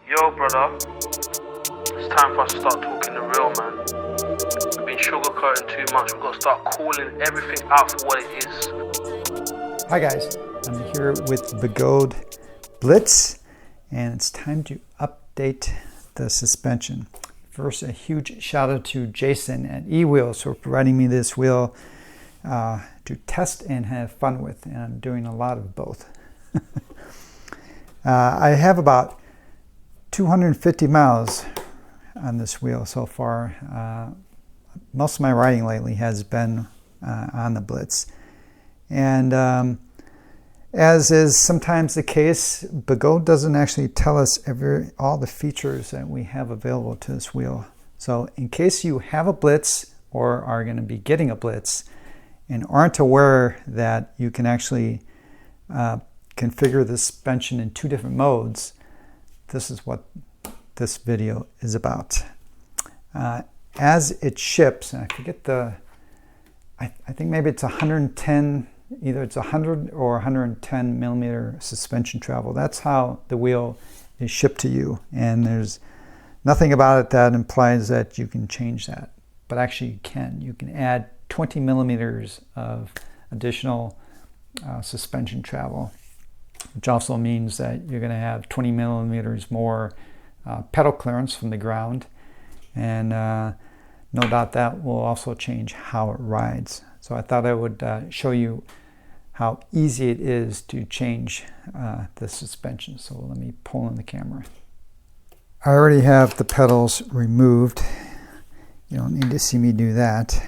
Yo, brother, it's time for us to start talking the real, man. We've been sugarcoating too much. We've got to start calling everything out for what it is. Hi guys, I'm here with the Blitz, and it's time to update the suspension. First, a huge shout out to Jason at eWheels for providing me this wheel to test and have fun with, and I'm doing a lot of both. I have about 250 miles on this wheel so far. Most of my riding lately has been on the Blitz, and as is sometimes the case, Begode doesn't actually tell us all the features that we have available to this wheel. So in case you have a Blitz or are going to be getting a Blitz and aren't aware that you can actually configure the suspension in two different modes, this is what this video is about. As it ships, and I forget I think maybe it's 110, either it's 100 or 110 millimeter suspension travel. That's how the wheel is shipped to you, and there's nothing about it that implies that you can change that, but actually you can. You can add 20 millimeters of additional suspension travel, which also means that you're going to have 20 millimeters more pedal clearance from the ground, and no doubt that will also change how it rides. So I thought I would show you how easy it is to change the suspension. So let me pull in the camera. I already have the pedals removed. You don't need to see me do that.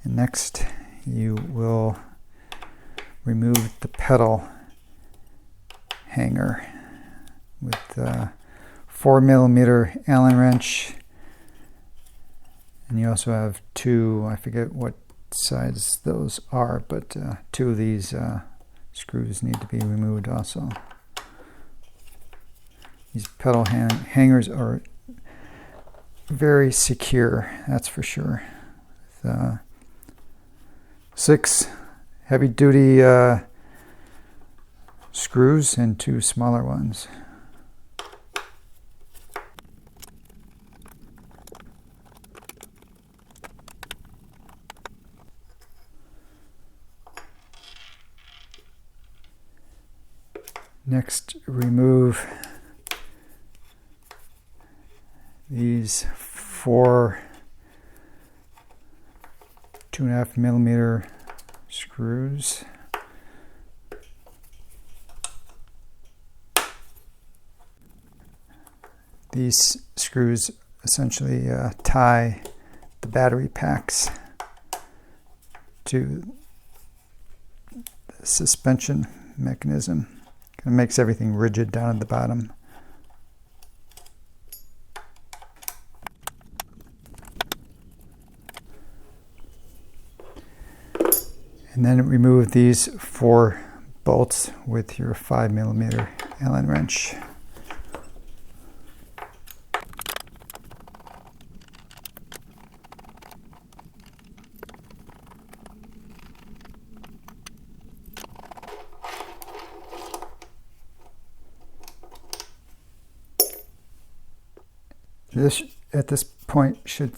And next you will remove the pedal hanger with the 4 millimeter Allen wrench, and you also have two, I forget what size those are, but two of these screws need to be removed also. These pedal hangers are very secure, that's for sure. With 6 heavy duty screws and 2 smaller ones. Next, remove these 4 2.5 millimeter screws. These screws essentially tie the battery packs to the suspension mechanism. It makes everything rigid down at the bottom. And then remove these 4 bolts with your 5 millimeter Allen wrench. This at this point should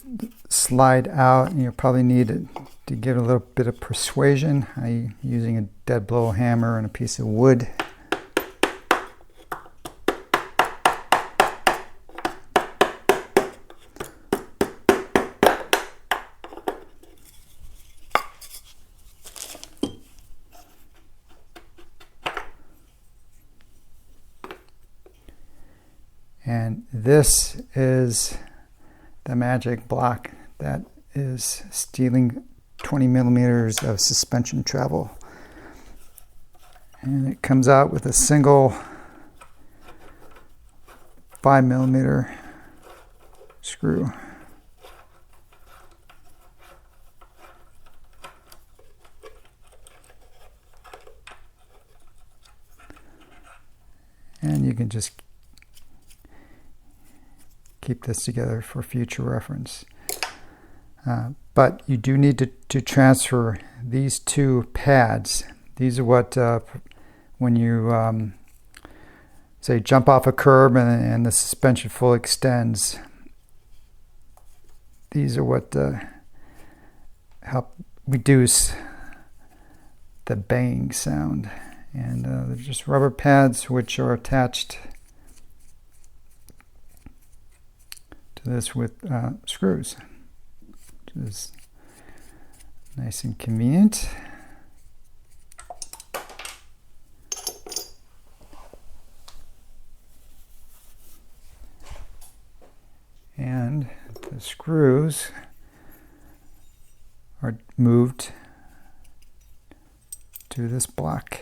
slide out, and you'll probably need it to give it a little bit of persuasion. I'm using a dead blow hammer and a piece of wood. And this is the magic block that is stealing 20 millimeters of suspension travel. And it comes out with a single 5 millimeter screw. And you can just keep this together for future reference. But you do need to transfer these 2 pads. These are what, when you say, jump off a curb and the suspension fully extends. These are what help reduce the banging sound. And they're just rubber pads which are attached to this with screws, which is nice and convenient. And the screws are moved to this block.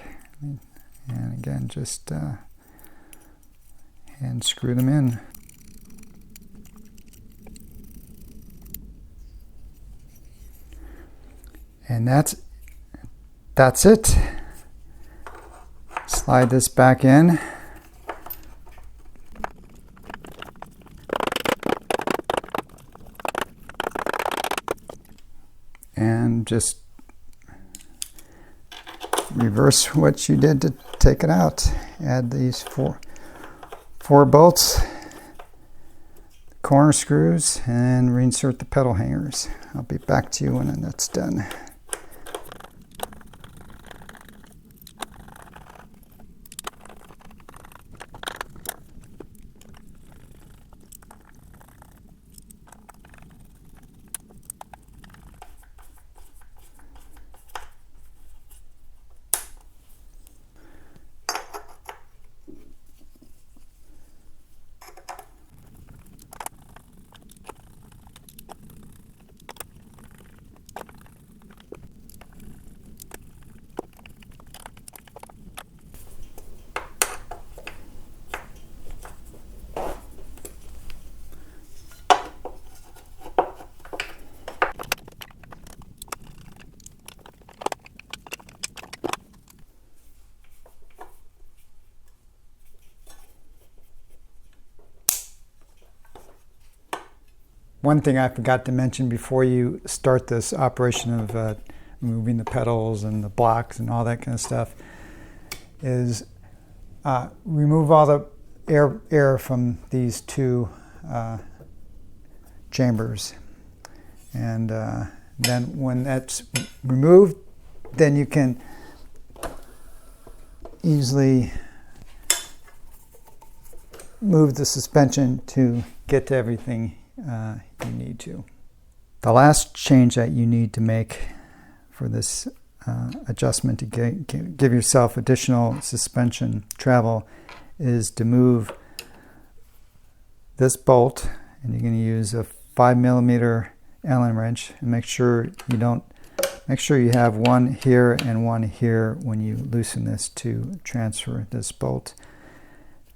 And again, just hand screw them in. And that's it. Slide this back in. And just reverse what you did to take it out. Add these four bolts, corner screws, and reinsert the pedal hangers. I'll be back to you when that's done. One thing I forgot to mention before you start this operation of moving the pedals and the blocks and all that kind of stuff is remove all the air from these two chambers. And then when that's removed, then you can easily move the suspension to get to everything you need to. The last change that you need to make for this adjustment to give yourself additional suspension travel is to move this bolt, and you're going to use a 5mm Allen wrench, and make sure you have one here and one here when you loosen this to transfer this bolt.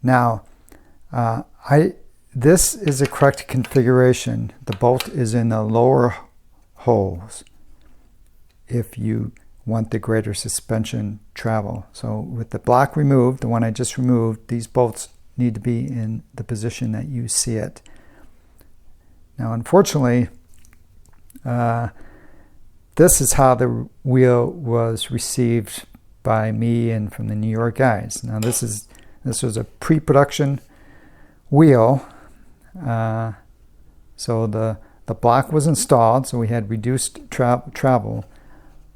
Now, this is a correct configuration. The bolt is in the lower holes if you want the greater suspension travel. So with the block removed, the one I just removed, these bolts need to be in the position that you see it. Now, unfortunately, this is how the wheel was received by me and from the New York guys. Now, this was a pre-production wheel. So the block was installed, so we had reduced travel,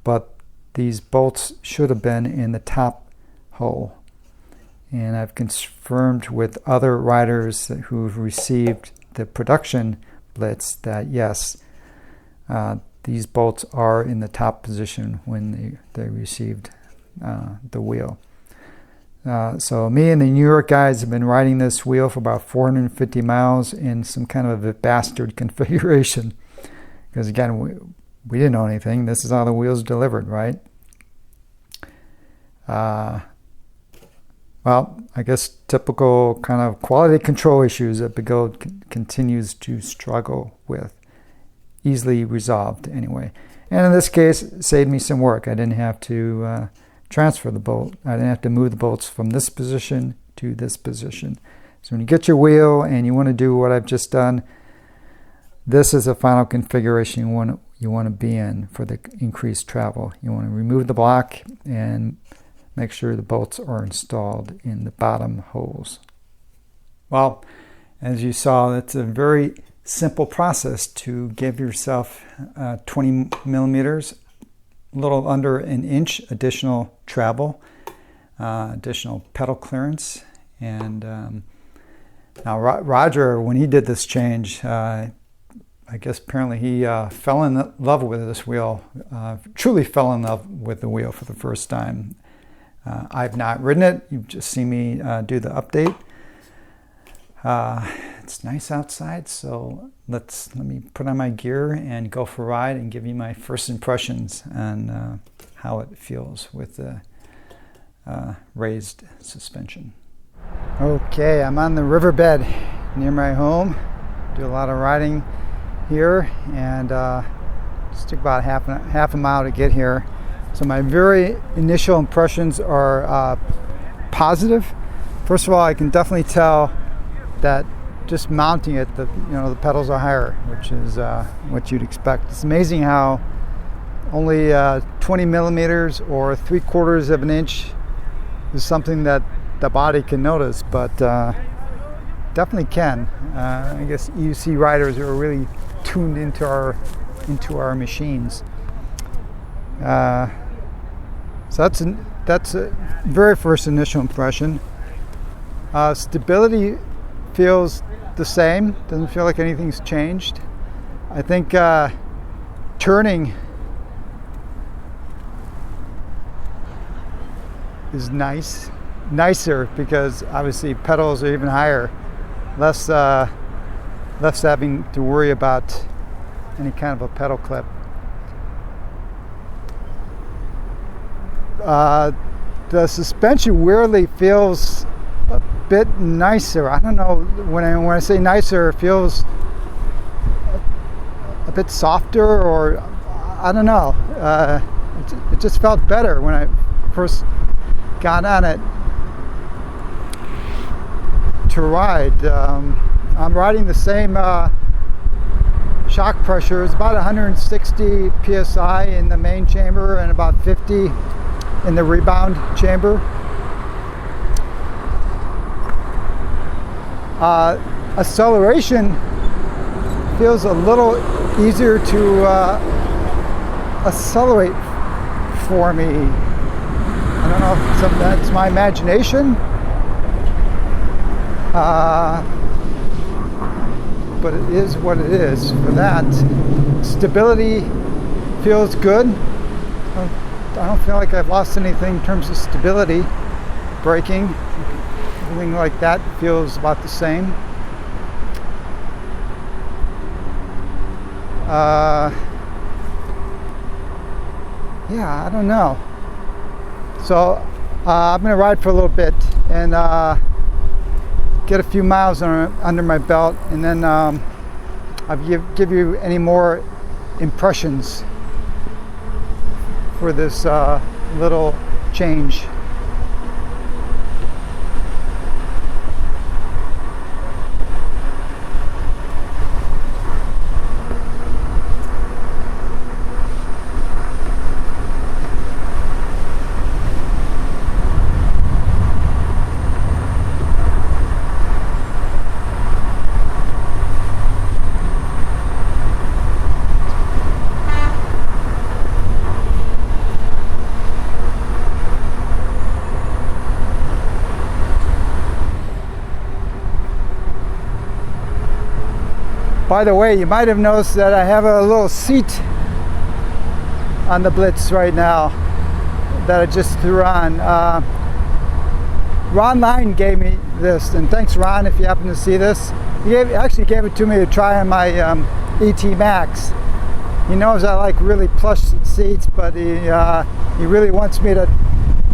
but these bolts should have been in the top hole. And I've confirmed with other riders who've received the production Blitz that yes, these bolts are in the top position when they received the wheel. So me and the New York guys have been riding this wheel for about 450 miles in some kind of a bastard configuration. Because again, we didn't know anything. This is how the wheel's delivered, right? Well, I guess typical kind of quality control issues that Begode continues to struggle with. Easily resolved anyway. And in this case, it saved me some work. I didn't have to transfer the bolt. I didn't have to move the bolts from this position to this position. So when you get your wheel and you want to do what I've just done, this is the final configuration you want to be in for the increased travel. You want to remove the block and make sure the bolts are installed in the bottom holes. Well, as you saw, it's a very simple process to give yourself 20 millimeters, a little under an inch additional travel, additional pedal clearance. And now Roger, when he did this change, I guess apparently he fell in love with this wheel, truly fell in love with the wheel for the first time. I've not ridden it. You've just seen me do the update. It's nice outside, so let me put on my gear and go for a ride and give you my first impressions on how it feels with the raised suspension. Okay, I'm on the riverbed near my home. Do a lot of riding here, and just took about half a mile to get here. So my very initial impressions are positive. First of all, I can definitely tell that just mounting it, the pedals are higher, which is what you'd expect. It's amazing how only 20 millimeters or 3/4 of an inch is something that the body can notice, but definitely can. I guess EUC riders are really tuned into our machines. So that's a very first initial impression. Stability feels the same. Doesn't feel like anything's changed. I think turning is nicer because obviously pedals are even higher, less having to worry about any kind of a pedal clip. The suspension weirdly feels a bit nicer. I don't know, when I say nicer, it feels a bit softer, or I don't know. It just felt better when I first got on it to ride. I'm riding the same shock pressure. It's about 160 psi in the main chamber and about 50 in the rebound chamber. Acceleration feels a little easier to accelerate for me. I don't know if that's my imagination, but it is what it is for that. Stability feels good. I don't feel like I've lost anything in terms of stability. Braking, everything like that feels about the same. Yeah, I don't know. So I'm going to ride for a little bit and get a few miles under my belt, and then I'll give you any more impressions for this little change. By the way, you might have noticed that I have a little seat on the Blitz right now that I just threw on. Ron Line gave me this, and thanks Ron if you happen to see this. He actually gave it to me to try on my ET Max. He knows I like really plush seats, but he really wants me to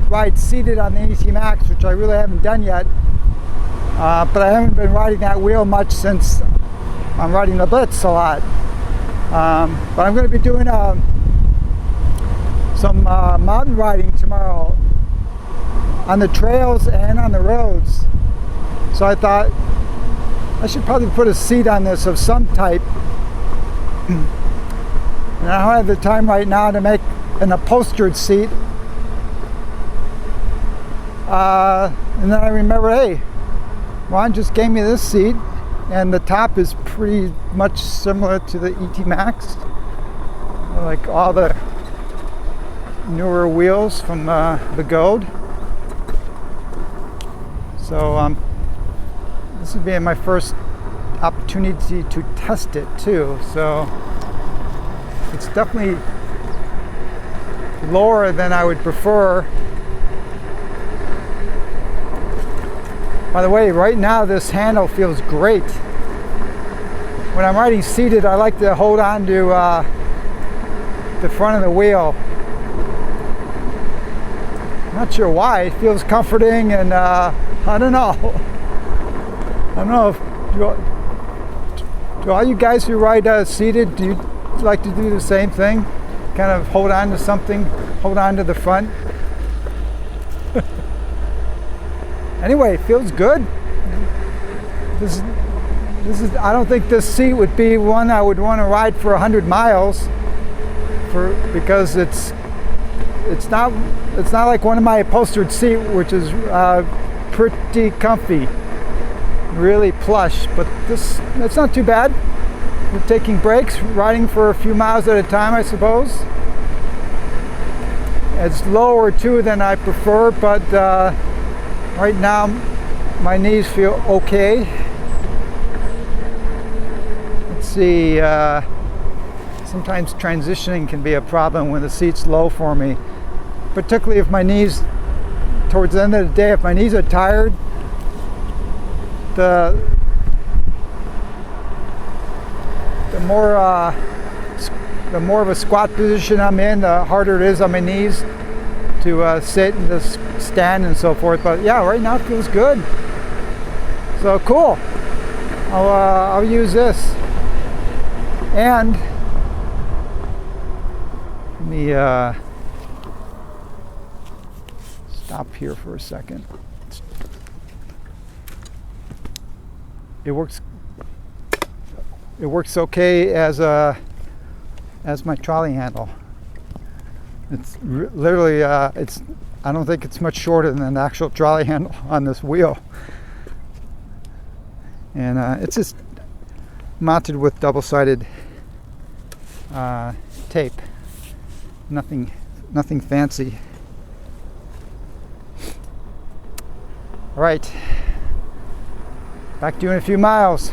ride seated on the ET Max, which I really haven't done yet. But I haven't been riding that wheel much since I'm riding the Blitz a lot. But I'm going to be doing some mountain riding tomorrow on the trails and on the roads. So I thought I should probably put a seat on this of some type. And I don't have the time right now to make an upholstered seat. And then I remember, hey, Ron just gave me this seat, and the top is pretty much similar to the ET Max, like all the newer wheels from the Gold. So this would be my first opportunity to test it too. So it's definitely lower than I would prefer. By the way, right now this handle feels great. When I'm riding seated, I like to hold on to the front of the wheel. Not sure why. It feels comforting, and I don't know. I don't know if do all you guys who ride seated, do you like to do the same thing? Kind of hold on to something, hold on to the front. Anyway, it feels good. This is. I don't think this seat would be one I would want to ride for 100 miles, because it's not like one of my upholstered seat, which is pretty comfy, really plush. But it's not too bad. We're taking breaks, riding for a few miles at a time, I suppose. It's lower too than I prefer, but right now my knees feel okay. Let's see. Sometimes transitioning can be a problem when the seat's low for me, particularly if my knees, towards the end of the day, if my knees are tired, the more of a squat position I'm in, the harder it is on my knees to sit and just stand and so forth. But yeah, right now it feels good. So cool. I'll use this. And let me stop here for a second. It works okay as my trolley handle. It's literally I don't think it's much shorter than the actual trolley handle on this wheel, and it's just mounted with double-sided tape. Nothing fancy. All right, back to you in a few miles.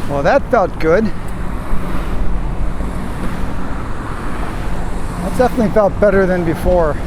Well, that felt good. That definitely felt better than before.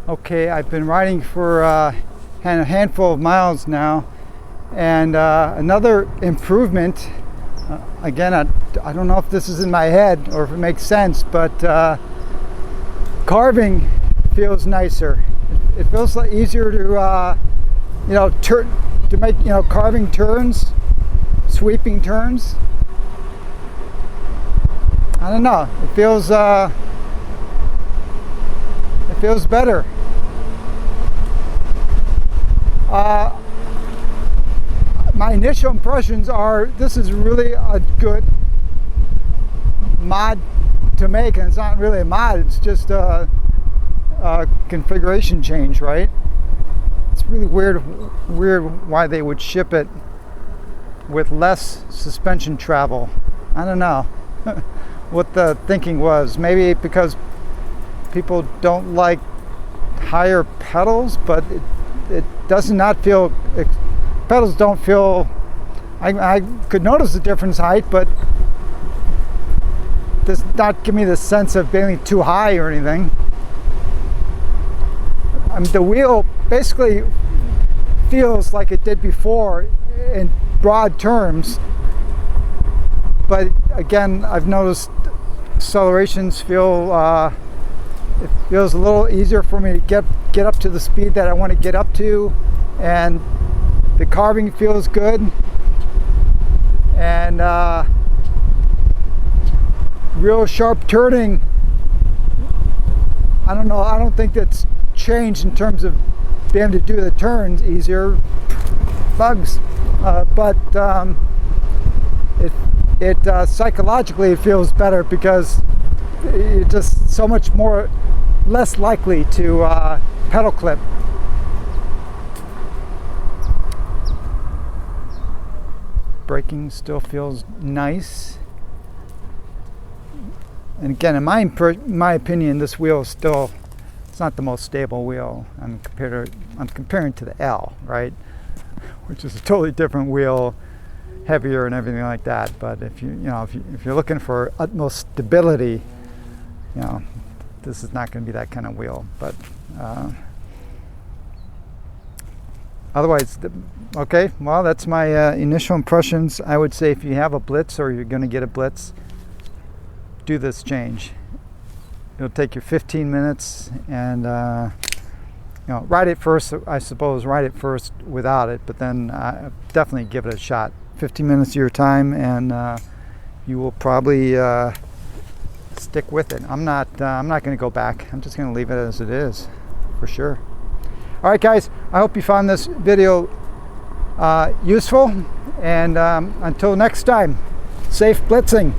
Okay, I've been riding for a handful of miles now, and another improvement, again, I don't know if this is in my head or if it makes sense, but carving feels nicer. It feels like easier to to make carving turns, sweeping turns. I don't know, it feels better. My initial impressions are this is really a good mod to make, and it's not really a mod, it's just a configuration change, right? It's really weird why they would ship it with less suspension travel. I don't know what the thinking was. Maybe because people don't like higher pedals, but it does not feel, pedals don't feel I could notice the difference in height, but does not give me the sense of being too high or anything. The wheel basically feels like it did before in broad terms, but again, I've noticed accelerations feel it feels a little easier for me to get up to the speed that I want to get up to, and the carving feels good, and real sharp turning. I don't know, I don't think that's changed in terms of being able to do the turns easier, bugs, but it psychologically it feels better because you're just so much less likely to pedal clip. Braking still feels nice, and again, in my opinion, this wheel is still, it's not the most stable wheel. I'm comparing to the L, right, which is a totally different wheel, heavier and everything like that. But if you're looking for utmost stability, this is not going to be that kind of wheel. But otherwise, okay. Well, that's my initial impressions. I would say if you have a Blitz or you're going to get a Blitz, do this change. It'll take you 15 minutes, and ride it first. I suppose ride it first without it, but then definitely give it a shot. 15 minutes of your time, and you will probably stick with it. I'm not going to go back. I'm just going to leave it as it is, for sure. All right, guys. I hope you found this video useful, and until next time, safe blitzing.